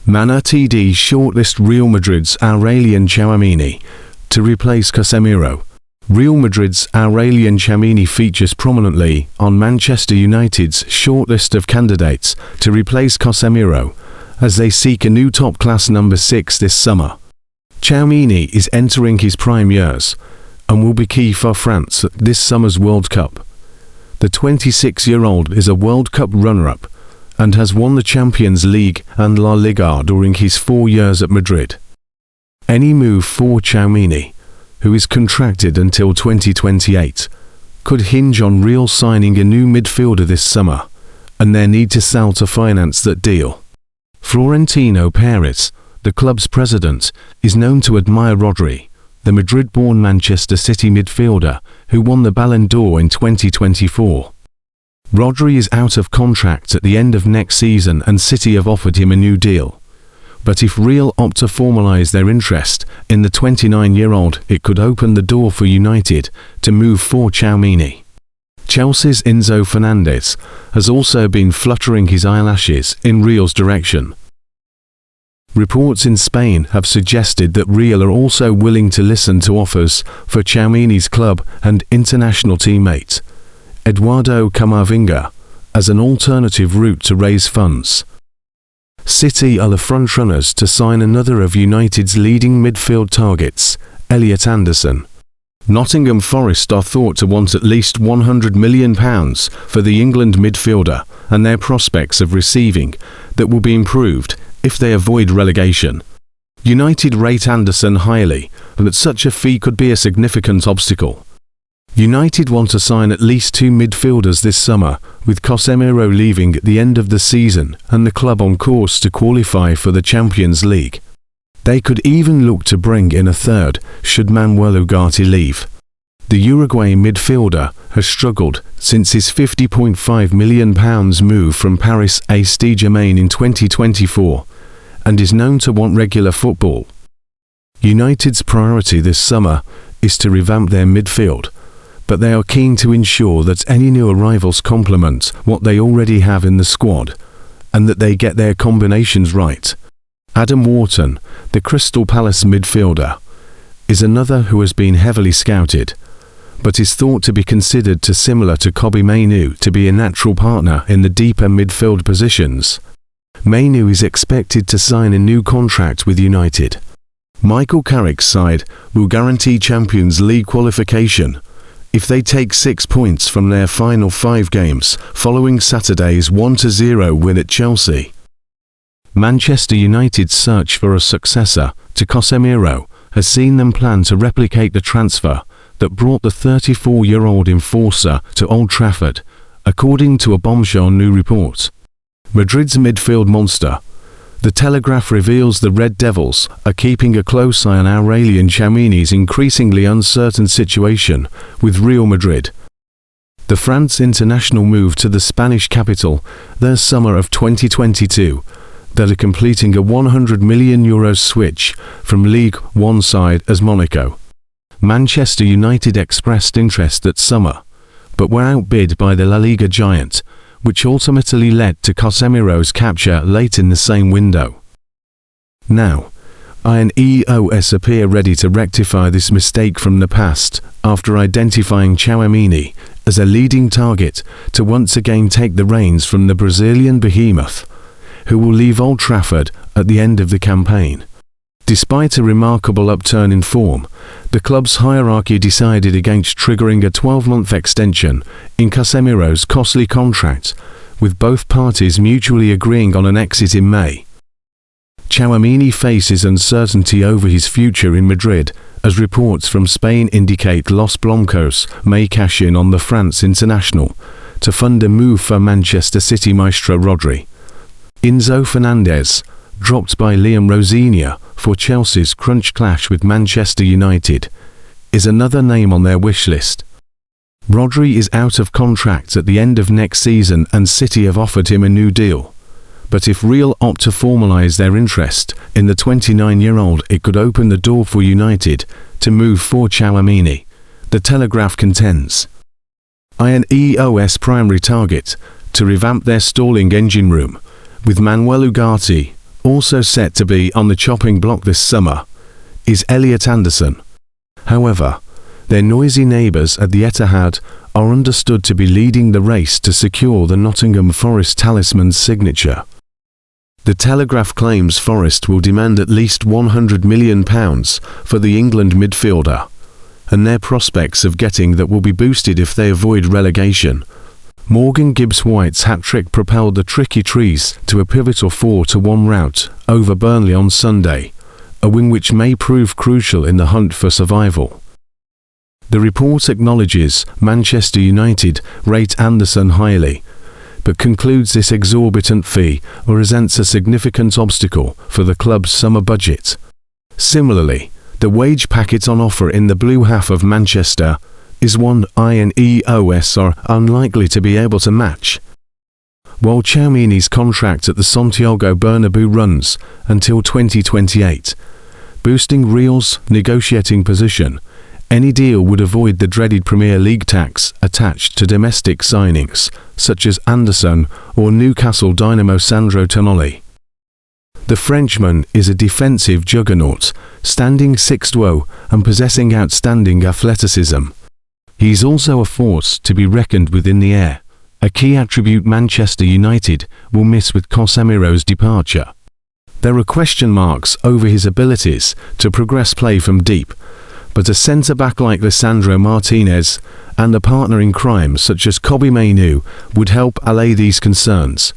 Manunited shortlist Real Madrid's Aurelien Tchouameni to replace Casemiro. Real Madrid's Aurelien Tchouameni features prominently on Manchester United's shortlist of candidates to replace Casemiro as they seek a new top-class number 6 this summer. Tchouameni is entering his prime years and will be key for France at this summer's World Cup. The 26-year-old is a World Cup runner-up and has won the Champions League and La Liga during his 4 years at Madrid. Any move for Tchouameni, who is contracted until 2028, could hinge on Real signing a new midfielder this summer, and their need to sell to finance that deal. Florentino Perez, the club's president, is known to admire Rodri, the Madrid-born Manchester City midfielder who won the Ballon d'Or in 2024. Rodri is out of contract at the end of next season and City have offered him a new deal. But if Real opt to formalise their interest in the 29-year-old, it could open the door for United to move for Tchouameni. Chelsea's Enzo Fernandez has also been fluttering his eyelashes in Real's direction. Reports in Spain have suggested that Real are also willing to listen to offers for Tchouameni's club and international teammate Eduardo Camavinga as an alternative route to raise funds. City are the frontrunners to sign another of United's leading midfield targets, Elliot Anderson. Nottingham Forest are thought to want at least £100 million for the England midfielder, and their prospects of receiving that will be improved if they avoid relegation. United rate Anderson highly, but such a fee could be a significant obstacle. United want to sign at least 2 midfielders this summer, with Casemiro leaving at the end of the season and the club on course to qualify for the Champions League. They could even look to bring in a third, should Manuel Ugarte leave. The Uruguay midfielder has struggled since his £50.5 million move from Paris Saint-Germain in 2024, and is known to want regular football. United's priority this summer is to revamp their midfield, but they are keen to ensure that any new arrivals complement what they already have in the squad, and that they get their combinations right. Adam Wharton, the Crystal Palace midfielder, is another who has been heavily scouted, but is thought to be considered too similar to Kobbie Mainoo to be a natural partner in the deeper midfield positions. Mainoo is expected to sign a new contract with United. Michael Carrick's side will guarantee Champions League qualification if they take 6 points from their final 5 games following Saturday's 1-0 win at Chelsea. Manchester United's search for a successor to Casemiro has seen them plan to replicate the transfer that brought the 34-year-old enforcer to Old Trafford, according to a bombshell new report. Madrid's midfield monster. The Telegraph reveals the Red Devils are keeping a close eye on Aurelien Tchouameni's increasingly uncertain situation with Real Madrid. The France international moved to the Spanish capital their summer of 2022. They are completing a €100 million switch from League One side as Monaco. Manchester United expressed interest that summer, but were outbid by the La Liga giant, which ultimately led to Casemiro's capture late in the same window. Now, INEOS appear ready to rectify this mistake from the past after identifying Tchouameni as a leading target to once again take the reins from the Brazilian behemoth, who will leave Old Trafford at the end of the campaign. Despite a remarkable upturn in form, the club's hierarchy decided against triggering a 12-month extension in Casemiro's costly contract, with both parties mutually agreeing on an exit in May. Tchouameni faces uncertainty over his future in Madrid, as reports from Spain indicate Los Blancos may cash in on the France international to fund a move for Manchester City maestro Rodri. Enzo Fernandez, dropped by Liam Rosignol for Chelsea's crunch clash with Manchester United, is another name on their wish list. Rodri is out of contract at the end of next season and City have offered him a new deal. But if Real opt to formalise their interest in the 29-year-old, it could open the door for United to move for Tchouameni, the Telegraph contends. INEOS primary target to revamp their stalling engine room, with Manuel Ugarte, Also set to be on the chopping block this summer is Elliot Anderson. However, their noisy neighbours at the Etihad are understood to be leading the race to secure the Nottingham Forest talisman's signature. The Telegraph claims Forest will demand at least £100 million for the England midfielder, and their prospects of getting that will be boosted if they avoid relegation. Morgan Gibbs-White's hat-trick propelled the Tricky Trees to a pivotal 4-1 rout over Burnley on Sunday, a win which may prove crucial in the hunt for survival. The report acknowledges Manchester United rate Anderson highly, but concludes this exorbitant fee presents a significant obstacle for the club's summer budget. Similarly, the wage packet on offer in the blue half of Manchester is one Ineos are unlikely to be able to match. While Tchouameni's contract at the Santiago Bernabeu runs until 2028, boosting Real's negotiating position, any deal would avoid the dreaded Premier League tax attached to domestic signings, such as Anderson or Newcastle dynamo Sandro Tonali. The Frenchman is a defensive juggernaut, standing 6'2" and possessing outstanding athleticism. He's also a force to be reckoned with in the air, a key attribute Manchester United will miss with Casemiro's departure. There are question marks over his abilities to progress play from deep, but a centre-back like Lisandro Martinez and a partner in crime such as Kobbie Mainoo would help allay these concerns.